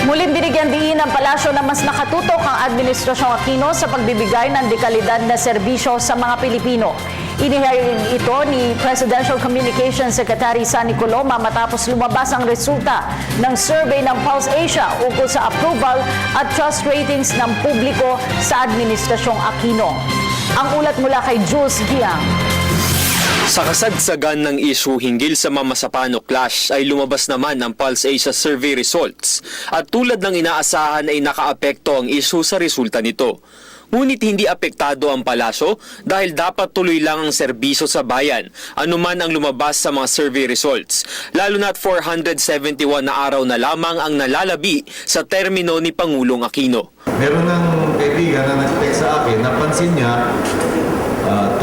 Muling binigyan diin ng palasyo na mas nakatutok ang Administrasyong Aquino sa pagbibigay ng dekalidad na serbisyo sa mga Pilipino. Inihain ito ni Presidential Communications Secretary Sunny Coloma matapos lumabas ang resulta ng survey ng Pulse Asia ukol sa approval at trust ratings ng publiko sa Administrasyong Aquino. Ang ulat mula kay Jules Giang. Sa kasagsagan ng issue hinggil sa Mamasapano Clash ay lumabas naman ang Pulse Asia survey results at tulad ng inaasahan ay nakaapekto ang issue sa resulta nito. Ngunit hindi apektado ang palasyo dahil dapat tuloy lang ang serbisyo sa bayan, anuman ang lumabas sa mga survey results. Lalo na't 471 na araw na lamang ang nalalabi sa termino ni Pangulong Aquino. Meron ng kaibigan na nag-text sa akin, napansin niya,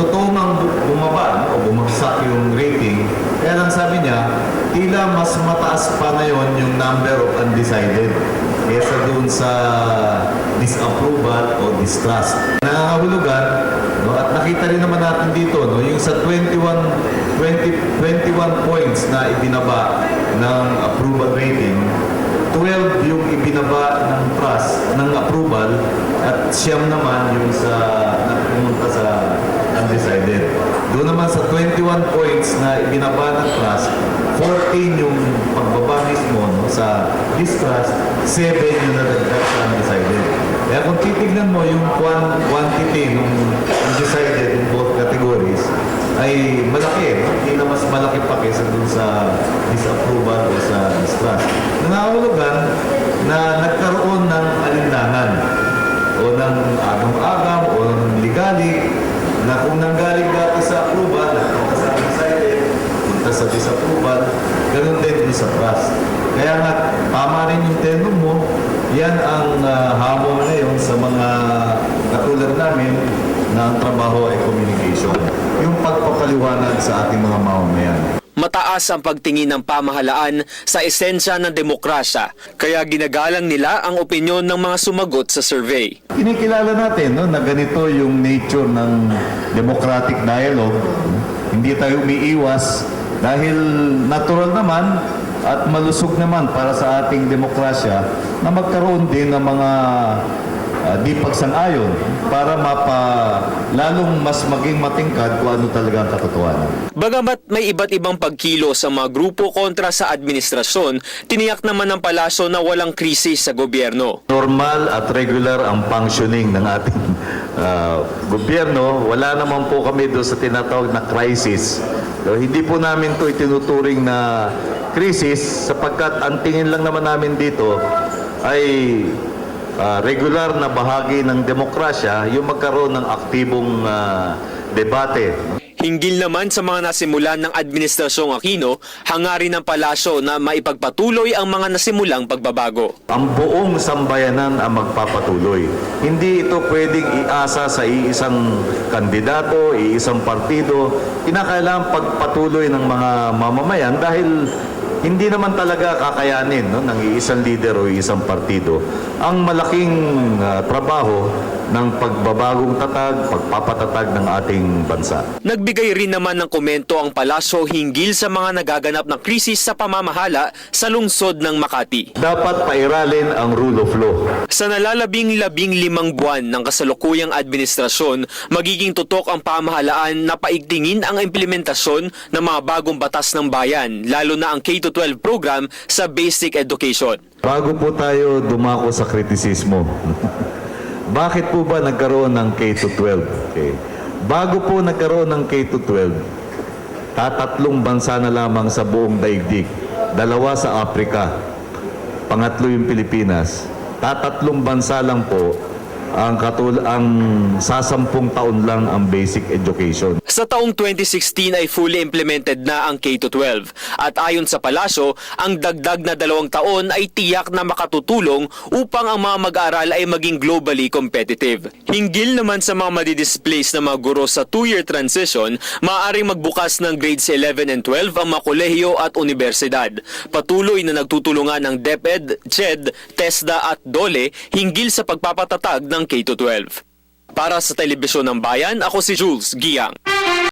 totoo mang bumaba o bumagsak yung rating, kaya lang sabi niya, tila mas mataas pa ngayon yung number of undecided kesa doon sa disapproval o distrust. Nangangahulugan, no, at nakita rin naman natin dito, no, yung sa 21 points na ibinaba ng approval rating, 12 yung ibinaba ng trust, ng approval, at siyam naman yung sa nagpumunta sa undecided. Doon naman sa 21 points na ibinaba ng trust, 14 yung pagbaba mismo, no, sa distrust, 7 yung nadagdag sa undecided. Kaya kung titignan mo yung quantity ng undecided in both categories, ay malaki. Hindi na mas malaki pa kaysa dun sa disapproval o sa distrust. Nangangahulugan na nagkaroon ng alinlangan o ng agam-agam o ng ligali na kung nanggaling dati sa approval, punta sa undecided, punta sa disapproval, ganun din sa trust. Kaya nga, tama rin yung tenor mo, yan ang hamon ngayon sa mga katulad namin na ang trabaho ay communication. Yung pagpapaliwanag sa ating mga mamamayan. Mataas ang pagtingin ng pamahalaan sa esensya ng demokrasya, kaya ginagalang nila ang opinyon ng mga sumagot sa survey. Kinikilala natin, no, na ganito yung nature ng democratic dialogue. Hindi tayo umiiwas dahil natural naman at malusog naman para sa ating demokrasya na magkaroon din ng mga di pagsang-ayon para lalong mas maging matingkad kung ano talaga ang katotohanan. Bagamat may iba't ibang pagkilo sa mga grupo kontra sa administrasyon, tiniyak naman ng palasyo na walang krisis sa gobyerno. Normal at regular ang functioning ng ating gobyerno. Wala naman po kami doon sa tinatawag na crisis. So, hindi po namin ito itinuturing na krisis sapagkat ang tingin lang naman namin dito ay regular na bahagi ng demokrasya yung magkaroon ng aktibong debate. Hinggil naman sa mga nasimulan ng Administrasyong Aquino, hangarin ng palasyo na maipagpatuloy ang mga nasimulang pagbabago. Ang buong sambayanan ang magpapatuloy. Hindi ito pwedeng iasa sa iisang kandidato, iisang partido. Kinakailangan pagpatuloy ng mga mamamayan dahil hindi naman talaga kakayanin, no, ng iisang leader o isang partido ang malaking trabaho ng pagbabagong tatag, pagpapatatag ng ating bansa. Nagbigay rin naman ng komento ang palasyo hinggil sa mga nagaganap na krisis sa pamamahala sa lungsod ng Makati. Dapat pairalin ang rule of law. Sa nalalabing-15 buwan ng kasalukuyang administrasyon, magiging tutok ang pamahalaan na paigtingin ang implementasyon ng mga bagong batas ng bayan, lalo na ang K-12 program sa basic education. Bago po tayo dumako sa kritisismo, bakit po ba nagkaroon ng K-12? Okay. Bago po nagkaroon ng K-12, tatlong bansa na lamang sa buong daigdig. 2 sa Africa, pangatlo yung Pilipinas. Tatlong bansa lang po ang sa 10 taon lang ang basic education. Sa taong 2016 ay fully implemented na ang K-12 at ayon sa palasyo, ang dagdag na 2 taon ay tiyak na makatutulong upang ang mga mag-aaral ay maging globally competitive. Hinggil naman sa mga madidisplace na mga guro sa 2-year transition, maaaring magbukas ng grades 11 and 12 ang mga kolehiyo at universidad. Patuloy na nagtutulungan ng DepEd, CHED, TESDA at DOLE hinggil sa pagpapatatag ng K-12. Para sa Telebisyon ng Bayan, ako si Jules Giang.